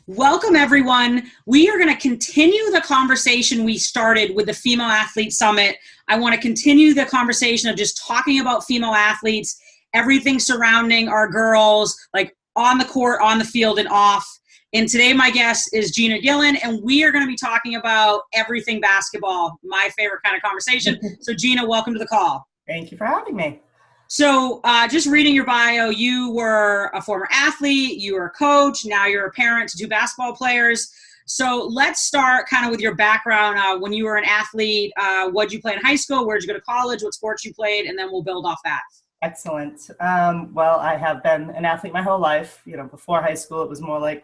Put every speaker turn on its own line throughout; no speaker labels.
Welcome, everyone. We are going to continue the conversation we started with the Female Athlete Summit. I want to continue the conversation of just talking about female athletes, everything surrounding our girls, like on the court, on the field, and off. And today my guest is Gina Gillen, and we are going to be talking about everything basketball, my favorite kind of conversation. So Gina, welcome to the call.
Thank you for having me.
So just reading your bio, you were a former athlete, you were a coach, now you're a parent to two basketball players. So let's start kind of with your background. When you were an athlete, what did you play in high school? Where did you go to college? What sports you played? And then we'll build off that.
Excellent. Well, I have been an athlete my whole life. Before high school, it was more like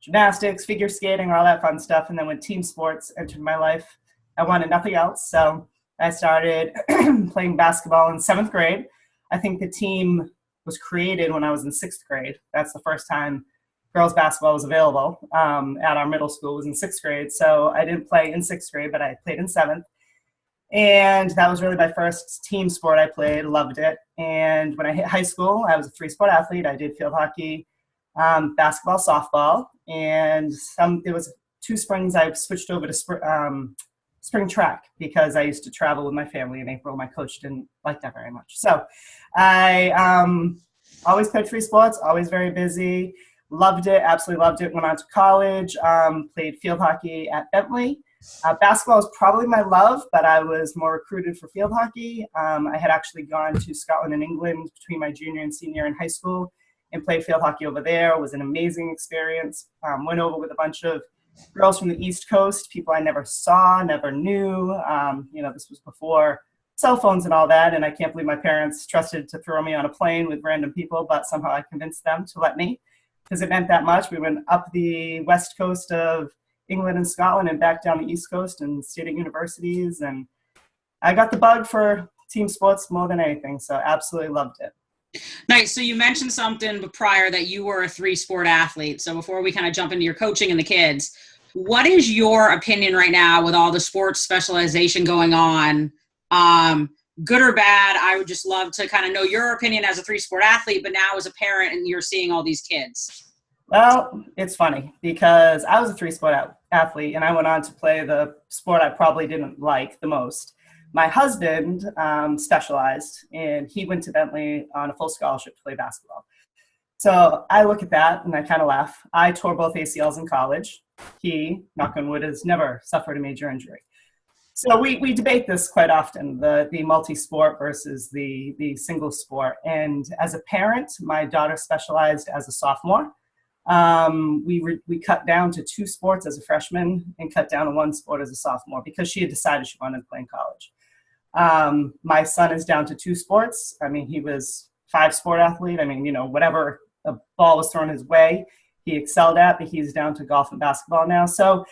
gymnastics, figure skating, all that fun stuff. And then when team sports entered my life, I wanted nothing else. So I started playing basketball in 7th grade. I think the team was created when I was in 6th grade. That's the first time girls basketball was available at our middle school. It was in 6th grade. So I didn't play in 6th grade, but I played in 7th. And that was really my first team sport I played, loved it. And when I hit high school, I was a 3-sport athlete. I did field hockey, basketball, softball. And there was 2 springs I switched over to spring track because I used to travel with my family in April. My coach didn't like that very much. So I always played 3 sports, always very busy, loved it, absolutely loved it. Went on to college, played field hockey at Bentley. Basketball was probably my love, but I was more recruited for field hockey. I had actually gone to Scotland and England between my junior and senior in high school and played field hockey over there. It was an amazing experience. Went over with a bunch of girls from the East Coast, people I never saw, never knew. This was before cell phones and all that, and I can't believe my parents trusted to throw me on a plane with random people, but somehow I convinced them to let me because it meant that much. We went up the west coast of England and Scotland and back down the East Coast and stayed at universities, and I got the bug for team sports more than anything, so absolutely loved it.
Nice. So you mentioned something prior that you were a 3-sport athlete. So before we kind of jump into your coaching and the kids, what is your opinion right now with all the sports specialization going on? Good or bad? I would just love to kind of know your opinion as a 3-sport athlete, but now as a parent and you're seeing all these kids.
Well, it's funny because I was a 3-sport athlete and I went on to play the sport I probably didn't like the most. My husband specialized, and he went to Bentley on a full scholarship to play basketball. So I look at that and I kind of laugh. I tore both ACLs in college. He, knock on wood, has never suffered a major injury. So we debate this quite often, the multi-sport versus the single sport. And as a parent, my daughter specialized as a sophomore. We cut down to 2 sports as a freshman and cut down to 1 sport as a sophomore because she had decided she wanted to play in college. My son is down to 2 sports. I mean, he was 5-sport athlete. I mean, whatever a ball was thrown his way, he excelled at, but he's down to golf and basketball now. So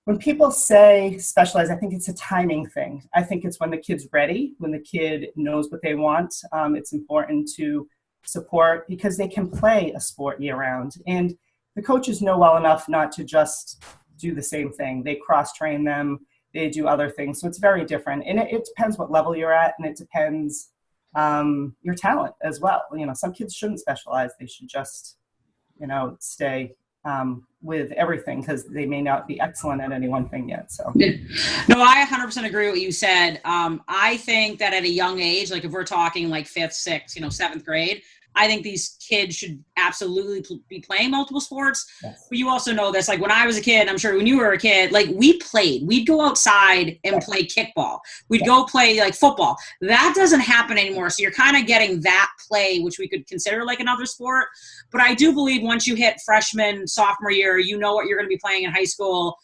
when people say specialize, I think it's a timing thing. I think it's when the kid's ready, when the kid knows what they want. It's important to support because they can play a sport year round. And the coaches know well enough not to just do the same thing. They cross-train them. They do other things. So it's very different. And it depends what level you're at, and it depends your talent as well. Some kids shouldn't specialize. They should just, stay with everything because they may not be excellent at any one thing yet. So
no, I 100% agree with what you said. I think that at a young age, like if we're talking like 5th, 6th, 7th grade, I think these kids should absolutely be playing multiple sports. Yes. But you also know this, like when I was a kid, I'm sure when you were a kid, like we'd go outside and play kickball. We'd go play like football. That doesn't happen anymore. So you're kind of getting that play, which we could consider like another sport. But I do believe once you hit freshman, sophomore year, you know what you're going to be playing in high school.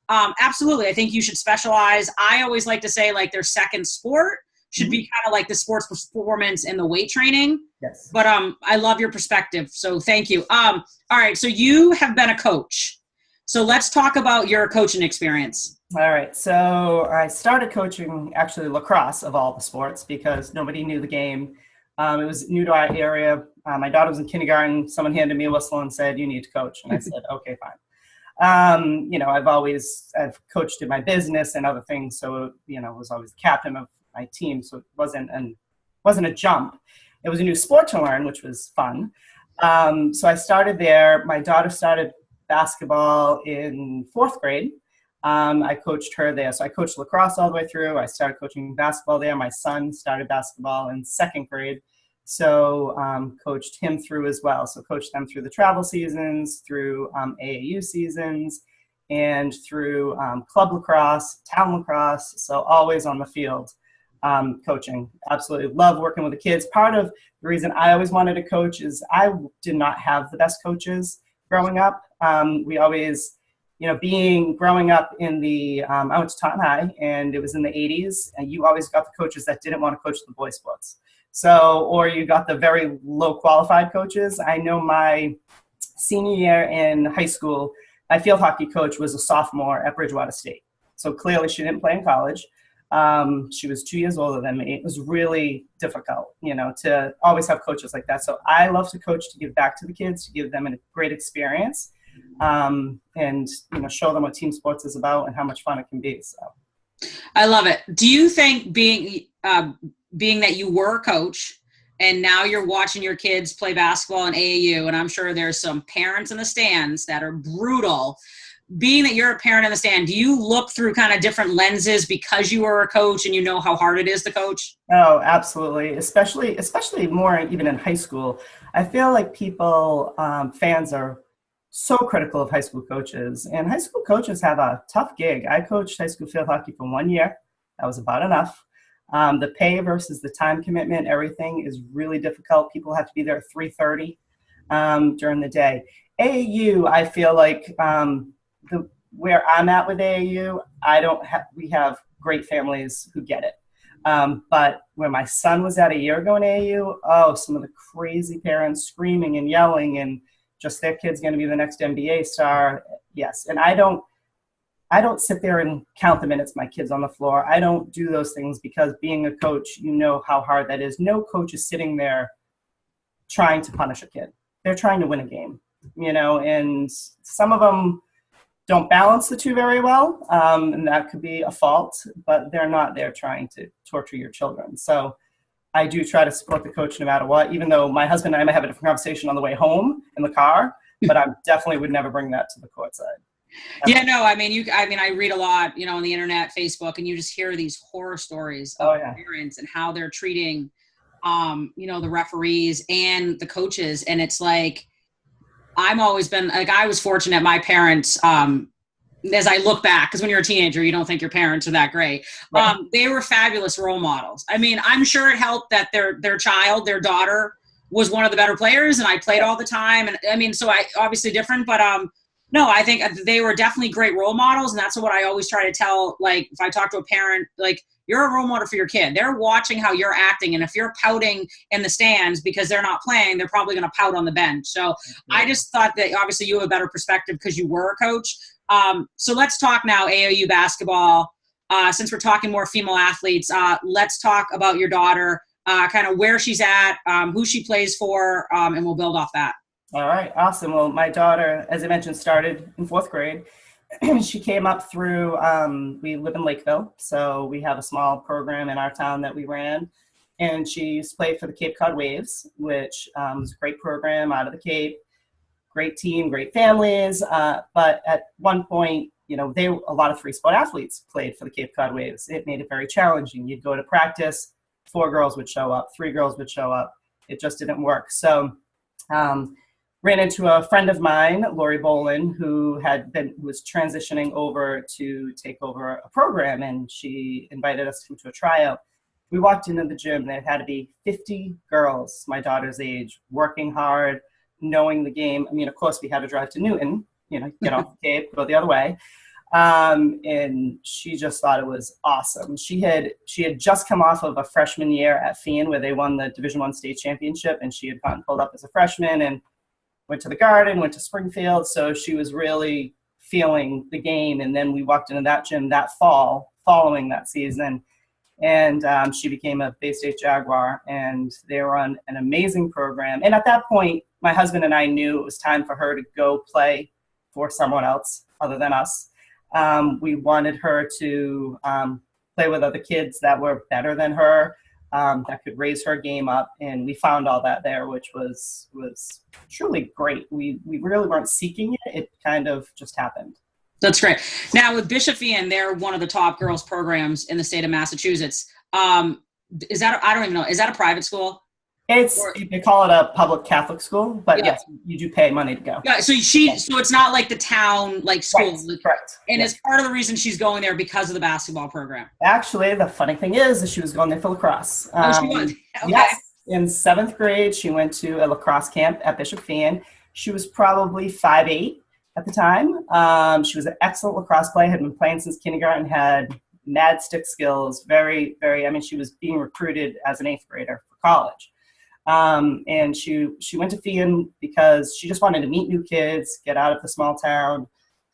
Absolutely. I think you should specialize. I always like to say like their second sport should be kind of like the sports performance and the weight training.
Yes.
But I love your perspective. So thank you. All right. So you have been a coach. So let's talk about your coaching experience.
All right. So I started coaching actually lacrosse of all the sports because nobody knew the game. It was new to our area. My daughter was in kindergarten. Someone handed me a whistle and said, "You need to coach." And I said, "Okay, fine." I've coached in my business and other things. So, was always the captain of my team. So it wasn't a jump. It was a new sport to learn, which was fun. So I started there. My daughter started basketball in fourth grade. I coached her there. So I coached lacrosse all the way through. I started coaching basketball there. My son started basketball in second grade. So coached him through as well. So coached them through the travel seasons, through AAU seasons, and through club lacrosse, town lacrosse. So always on the field coaching. Absolutely love working with the kids. Part of the reason I always wanted to coach is I did not have the best coaches growing up. We always, growing up in the, I went to Taunton High, and it was in the 80s, and you always got the coaches that didn't want to coach the boys sports. So, or you got the very low qualified coaches. I know my senior year in high school, my field hockey coach was a sophomore at Bridgewater State. So clearly she didn't play in college. She was 2 years older than me. It was really difficult, to always have coaches like that. So I love to coach, to give back to the kids, to give them a great experience, and, show them what team sports is about and how much fun it can be. So
I love it. Do you think being that you were a coach and now you're watching your kids play basketball in AAU, and I'm sure there's some parents in the stands that are brutal, being that you're a parent in the stand, do you look through kind of different lenses because you were a coach and you know how hard it is to coach?
Oh, absolutely. Especially more even in high school. I feel like fans are so critical of high school coaches, and high school coaches have a tough gig. I coached high school field hockey for 1 year. That was about enough. The pay versus the time commitment, everything is really difficult. People have to be there at 3:30 during the day. AAU, I feel like where I'm at with AAU, we have great families who get it. But where my son was at a year ago in AAU, some of the crazy parents screaming and yelling and just their kid's going to be the next NBA star. Yes. And I don't sit there and count the minutes my kid's on the floor. I don't do those things because being a coach, you know how hard that is. No coach is sitting there trying to punish a kid. They're trying to win a game, and some of them don't balance the two very well, and that could be a fault, but they're not there trying to torture your children. So I do try to support the coach no matter what, even though my husband and I might have a different conversation on the way home in the car, but I definitely would never bring that to the court side.
Yeah, no, I read a lot, on the internet, Facebook, and you just hear these horror stories of parents and how they're treating, the referees and the coaches. And it's like, I was fortunate. My parents, as I look back, because when you're a teenager, you don't think your parents are that great. Right. They were fabulous role models. I mean, I'm sure it helped that their daughter was one of the better players, and I played all the time. And I mean, so I obviously different, but no, I think they were definitely great role models. And that's what I always try to tell, like, if I talk to a parent, like, you're a role model for your kid. They're watching how you're acting. And if you're pouting in the stands because they're not playing, they're probably going to pout on the bench. So I just thought that obviously you have a better perspective because you were a coach. So let's talk now AAU basketball. Since we're talking more female athletes, let's talk about your daughter, kind of where she's at, who she plays for, and we'll build off that.
All right, awesome. Well, my daughter, as I mentioned, started in fourth grade. She came up through, we live in Lakeville, so we have a small program in our town that we ran, and she's played for the Cape Cod Waves, which is a great program out of the Cape, great team, great families, but at one point, a lot of three-sport athletes played for the Cape Cod Waves. It made it very challenging. You'd go to practice, 4 girls would show up, 3 girls would show up. It just didn't work. So ran into a friend of mine, Lori Bolin, who was transitioning over to take over a program, and she invited us to come to a tryout. We walked into the gym. There had to be 50 girls my daughter's age, working hard, knowing the game. I mean, of course, we had to drive to Newton, get off the Cape, go the other way. And she just thought it was awesome. She had just come off of a freshman year at Fian, where they won the Division I state championship, and she had gotten pulled up as a freshman and went to the Garden, went to Springfield. So she was really feeling the game. And then we walked into that gym that fall following that season. And she became a Bay State Jaguar, and they were on an amazing program. And at that point, my husband and I knew it was time for her to go play for someone else other than us. We wanted her to play with other kids that were better than her. that could raise her game up. And we found all that there, which was truly great. We really weren't seeking it. It kind of just happened.
That's great. Now with Bishop Ian, they're one of the top girls programs in the state of Massachusetts. Is that, I don't even know, is that a private school?
They call it a public Catholic school, but
yeah.
Yes, you do pay money to go.
Yeah, so so it's not like the town like school.
Correct.
And is part of the reason she's going there because of the basketball program?
Actually, the funny thing is she was going there for lacrosse.
She was? Okay.
Yes. In 7th grade, she went to a lacrosse camp at Bishop Ian. She was probably 5'8" at the time. She was an excellent lacrosse player, had been playing since kindergarten, had mad stick skills, very, very, I mean, she was being recruited as an 8th grader for college. And she went to Fian because she just wanted to meet new kids, get out of the small town,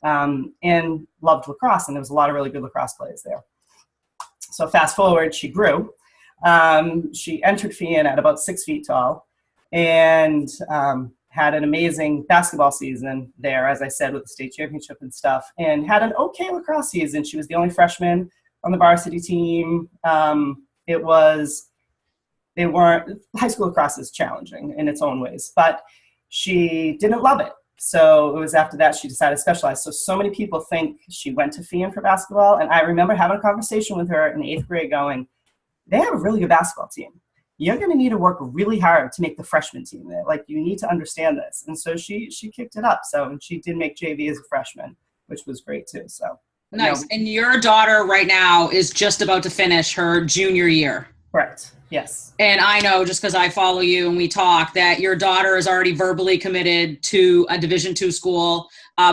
and loved lacrosse. And there was a lot of really good lacrosse players there. So fast forward, she grew. She entered Fian at about 6 feet tall and had an amazing basketball season there, as I said, with the state championship and stuff, and had an okay lacrosse season. She was the only freshman on the varsity team. High school lacrosse is challenging in its own ways, but she didn't love it. So it was after that she decided to specialize. So many people think she went to Fian for basketball. And I remember having a conversation with her in 8th grade going, they have a really good basketball team. You're going to need to work really hard to make the freshman team there. Like, you need to understand this. And so she kicked it up. So, and she did make JV as a freshman, which was great too. So
nice. And your daughter right now is just about to finish her junior year.
Correct. Yes.
And I know, just because I follow you and we talk, that your daughter is already verbally committed to a Division II school,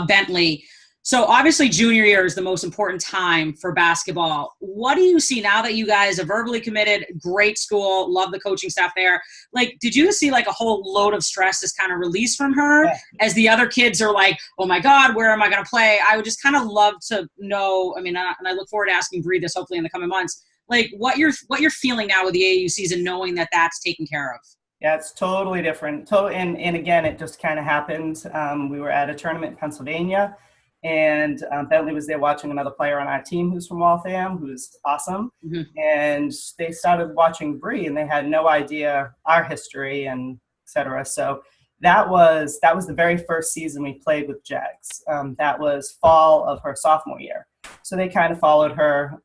Bentley. So obviously junior year is the most important time for basketball. What do you see now that you guys are verbally committed? Great school, love the coaching staff there. Like, did you see like a whole load of stress is kind of released from her as the other kids are like, oh my God, where am I going to play? I would just kind of love to know, I mean, and I look forward to asking Bree this hopefully in the coming months, like what you're feeling now with the AAU season, knowing that that's taken care of.
Yeah, it's totally different. And again, it just kind of happened. We were at a tournament in Pennsylvania, and Bentley was there watching another player on our team who's from Waltham, who's awesome. Mm-hmm. And they started watching Bree, and they had no idea our history and et cetera. So that was the very first season we played with Jags. That was fall of her sophomore year. So they kind of followed her.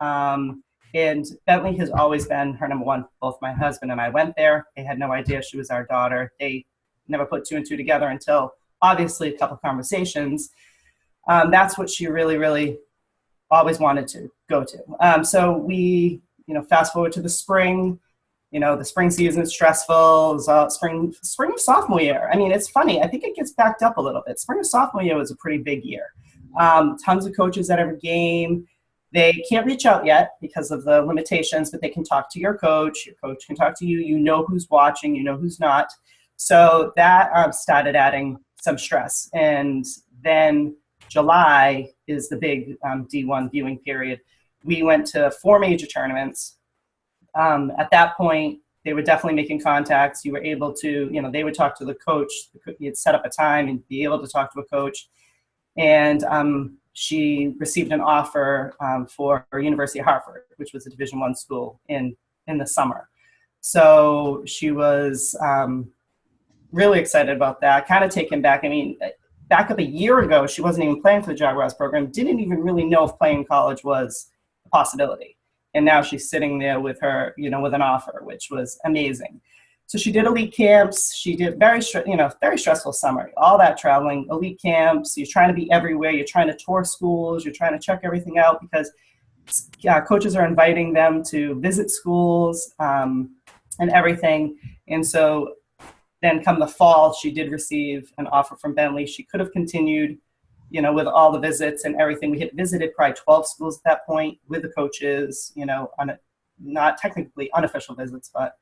And Bentley has always been her number one. Both my husband and I went there. They had no idea she was our daughter. They never put 2 and 2 together until obviously a couple of conversations. That's what she really, really always wanted to go to. So we, fast forward to the spring. The spring season is stressful. It was spring of sophomore year. I mean, it's funny. I think it gets backed up a little bit. Spring of sophomore year was a pretty big year. Tons of coaches at every game. They can't reach out yet because of the limitations, but they can talk to your coach. Your coach can talk to you. You know who's watching. You know who's not. So that started adding some stress. And then July is the big D1 viewing period. We went to 4 major tournaments. At that point, they were definitely making contacts. You were able to, they would talk to the coach. You'd set up a time and be able to talk to a coach. And she received an offer for University of Hartford, which was a Division I school in the summer. So she was really excited about that, kind of taken back. I mean, back up a year ago, she wasn't even playing for the Jaguars program, didn't even really know if playing college was a possibility. And now she's sitting there with her, with an offer, which was amazing. So she did elite camps. She did very stressful summer, all that traveling, elite camps. You're trying to be everywhere. You're trying to tour schools. You're trying to check everything out because coaches are inviting them to visit schools and everything. And so then come the fall, she did receive an offer from Bentley. She could have continued, with all the visits and everything. We had visited probably 12 schools at that point with the coaches, not technically unofficial visits, but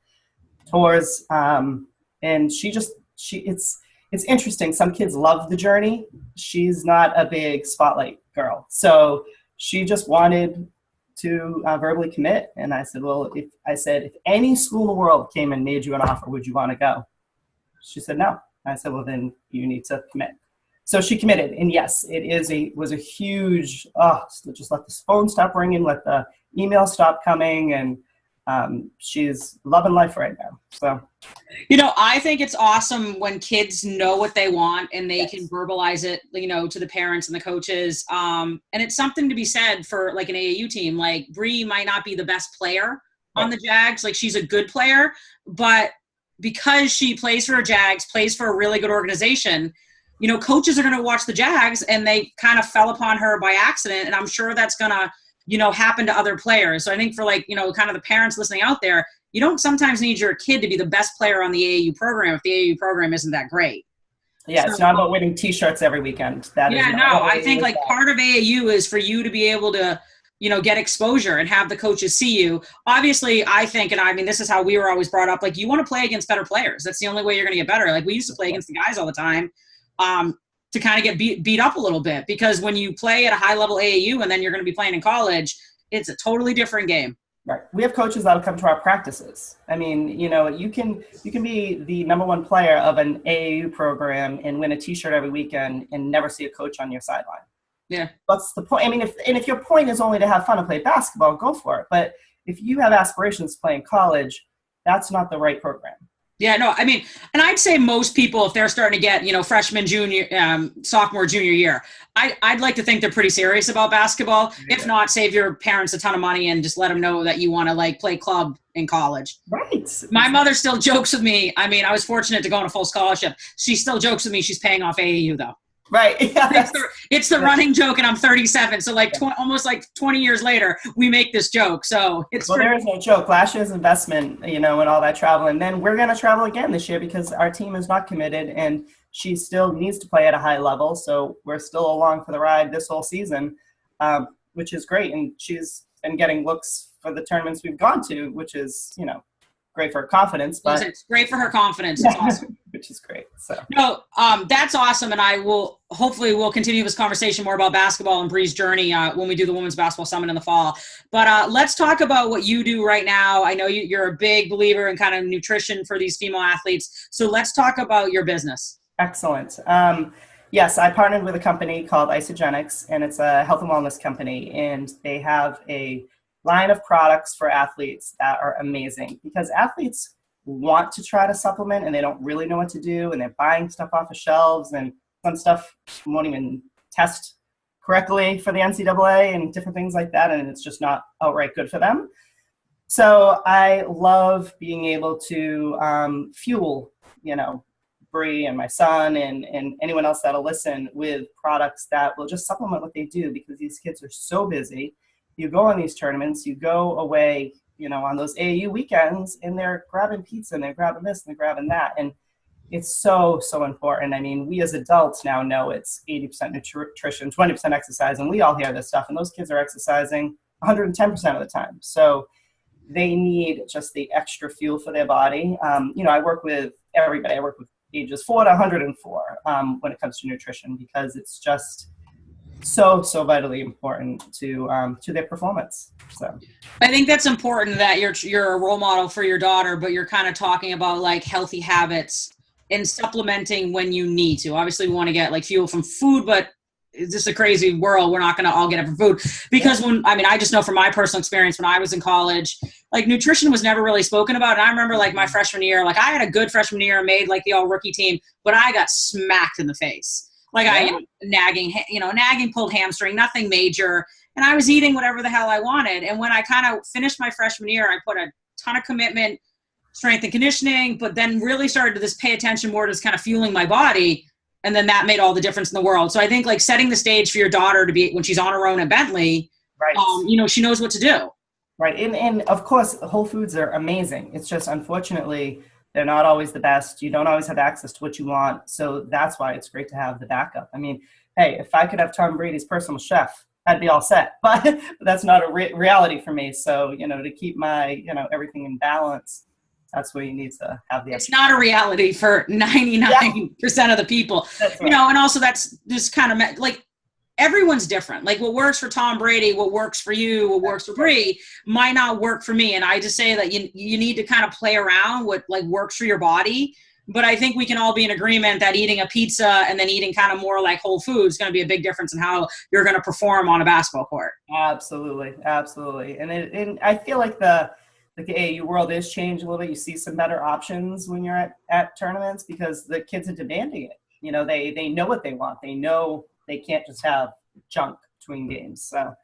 tours. And it's interesting. Some kids love the journey. She's not a big spotlight girl. So she just wanted to verbally commit. And I said, well, if any school in the world came and made you an offer, would you want to go? She said, no. I said, well, then you need to commit. So she committed. And yes, was a huge, just let the phone stop ringing, let the email stop coming. And she's loving life right now. So,
I think it's awesome when kids know what they want and they can verbalize it, to the parents and the coaches. And it's something to be said for like an AAU team. Like Bree might not be the best player on the Jags. Like she's a good player, but because she plays for a Jags, plays for a really good organization, coaches are going to watch the Jags, and they kind of fell upon her by accident. And I'm sure that's going to, happen to other players. So I think for kind of the parents listening out there, you don't sometimes need your kid to be the best player on the AAU program if the AAU program isn't that great.
Yeah, it's not about winning T-shirts every weekend.
I think like part of AAU is for you to be able to, get exposure and have the coaches see you. Obviously, I think, and I mean, this is how we were always brought up, like you want to play against better players. That's the only way you're going to get better. Like we used to play against the guys all the time to kind of get beat up a little bit, because when you play at a high level AAU and then you're going to be playing in college, it's a totally different game.
Right. We have coaches that'll come to our practices. I mean, you can be the number one player of an AAU program and win a T-shirt every weekend and never see a coach on your sideline.
Yeah.
What's the point? I mean, if your point is only to have fun and play basketball, go for it. But if you have aspirations to play in college, that's not the right program.
Yeah, no, I mean, and I'd say most people, if they're starting to get, freshman, junior, sophomore, junior year, I'd like to think they're pretty serious about basketball. Yeah. If not, save your parents a ton of money and just let them know that you want to play club in college.
Right.
My mother still jokes with me. I mean, I was fortunate to go on a full scholarship. She still jokes with me. She's paying off AAU though.
Right. Yeah,
it's the running joke, and I'm 37. So almost 20 years later, we make this joke. So
there is no joke. Last year's investment, and all that travel. And then we're going to travel again this year because our team is not committed and she still needs to play at a high level. So we're still along for the ride this whole season, which is great. And she's been getting looks for the tournaments we've gone to, which is, great for her confidence. But
it's great for her confidence. It's awesome.
Which is great. So
no, that's awesome. And I will hopefully we'll continue this conversation more about basketball and Bree's journey when we do the Women's Basketball Summit in the fall. But let's talk about what you do right now. I know you're a big believer in kind of nutrition for these female athletes. So let's talk about your business.
Excellent. Yes, I partnered with a company called Isogenics, and it's a health and wellness company, and they have a line of products for athletes that are amazing because athletes want to try to supplement and they don't really know what to do, and they're buying stuff off of shelves, and some stuff won't even test correctly for the NCAA and different things like that, and it's just not outright good for them. So I love being able to fuel, Bree and my son and anyone else that'll listen with products that will just supplement what they do, because these kids are so busy. You go on these tournaments, you go away, on those AAU weekends, and they're grabbing pizza and they're grabbing this and they're grabbing that. And it's so, so important. I mean, we as adults now know it's 80% nutrition, 20% exercise, and we all hear this stuff. And those kids are exercising 110% of the time. So they need just the extra fuel for their body. I work with everybody. I work with ages 4 to 104 when it comes to nutrition, because it's just so vitally important to their performance. So
I think that's important that you're a role model for your daughter, but you're kind of talking about healthy habits and supplementing when you need to. Obviously we want to get fuel from food, but it's just a crazy world. We're not going to all get it from food, because I just know from my personal experience, when I was in college, nutrition was never really spoken about. And I remember my freshman year, I had a good freshman year, made the all rookie team, but I got smacked in the face. Nagging pulled hamstring, nothing major. And I was eating whatever the hell I wanted. And when I kind of finished my freshman year, I put a ton of commitment, strength and conditioning, but then really started to pay attention more to just kind of fueling my body. And then that made all the difference in the world. So I think setting the stage for your daughter to be, when she's on her own at Bentley, right. She knows what to do.
Right. And of course, Whole Foods are amazing. It's just, unfortunately, they're not always the best. You don't always have access to what you want. So that's why it's great to have the backup. I mean, hey, if I could have Tom Brady's personal chef, I'd be all set. But that's not a reality for me. So, to keep my, everything in balance, that's where you need to have the.
It's not a reality for 99% of the people. That's right. And also that's just kind of everyone's different. What works for Tom Brady, what works for you, what works for Bree might not work for me. And I just say that you need to kind of play around what works for your body. But I think we can all be in agreement that eating a pizza and then eating kind of more whole foods is going to be a big difference in how you're going to perform on a basketball court.
Absolutely. And I feel like the like the AAU world is changing a little bit. You see some better options when you're at tournaments because the kids are demanding it. You know, they know what they want. They know they can't just have junk between games. So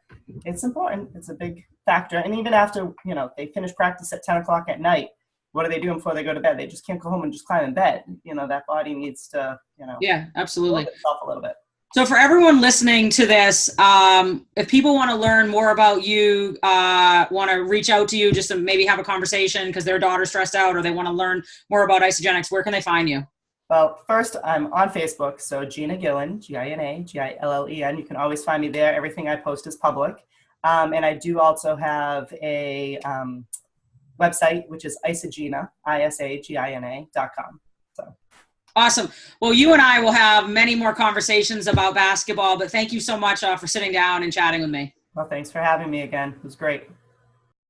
it's important. It's a big factor. And even after, you know, they finish practice at 10 o'clock at night, what are they doing before they go to bed? They just can't go home and just climb in bed. You know, that body needs to, you know,
yeah, absolutely,
itself a little bit.
So for everyone listening to this, if people want to learn more about you, want to reach out to you just to maybe have a conversation because their daughter's stressed out or they want to learn more about Isagenix, where can they find you?
Well, first, I'm on Facebook, so Gina Gillen, Gina Gillen. You can always find me there. Everything I post is public. And I do also have a website, which is Isagina, ISAGINA.com. So.
Awesome. Well, you and I will have many more conversations about basketball, but thank you so much for sitting down and chatting with me.
Well, thanks for having me again. It was great.